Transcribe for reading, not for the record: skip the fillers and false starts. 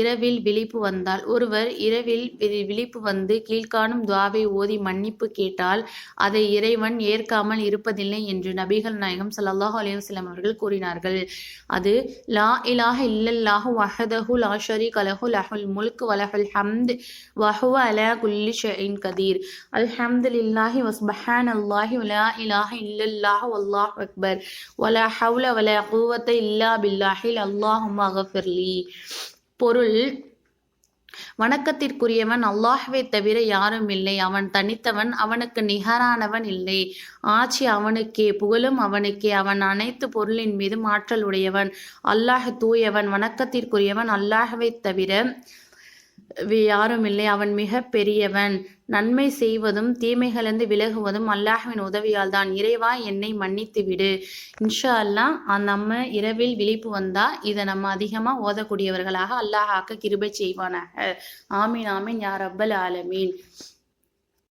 இரவில் விழிப்பு வந்தால் ஒருவர் இரவில் விழிப்பு வந்து கீழ்காணும் துஆவை ஓதி மன்னிப்பு கேட்டால் அதை இறைவன் ஏற்காமல் இருப்பதில்லை என்று நபிகள் நாயகம் ஸல்லல்லாஹு அலைஹி வஸல்லம் அவர்கள் கூறினார்கள். அது லா இலாஹ இல்லல்லாஹு வஹ்தஹு லா ஷரீக லஹு லஹுல் முல்கு வலஹுல் ஹம்து வஹுவ அலா குல்லி ஷைஇன் கதீர். அல்ஹம்துலில்லாஹி வஸ்பஹானல்லாஹி வலா இலாஹ இல்லல்லாஹு வல்லாஹு அக்பர் வலா ஹவ்ல வலா குவத்த இல்லா பில்லாஹில் அல்லாஹும்ம அக்ஃபிர்லி. பொருள்: வணக்கத்திற்குரியவன் அல்லாஹ்வை தவிர யாரும் இல்லை. அவன் தனித்தவன், அவனுக்கு நிகரானவன் இல்லை. ஆட்சி அவனுக்கே, புகழும் அவனுக்கே. அவன் அனைத்து பொருளின் மீதும் ஆற்றல் உடையவன். அல்லாஹ் தூயவன். வணக்கத்திற்குரியவன் அல்லாஹ்வை தவிர யாரும் இல்லை. அவன் மிக பெரியவன். நன்மை செய்வதும் தீமைகளிலிருந்து விலகுவதும் அல்லாஹ்வின் உதவியால் தான். இறைவா, என்னை மன்னித்து விடு. இன்ஷா அல்லாஹ் நம்ம இரவில் விழிப்பு வந்தா இதை நம்ம அதிகமா ஓதக்கூடியவர்களாக அல்லாஹ் ஆக்க கிருபை செய்வானாக. ஆமீன் ஆமீன் யா ரப்பல் ஆலமீன்.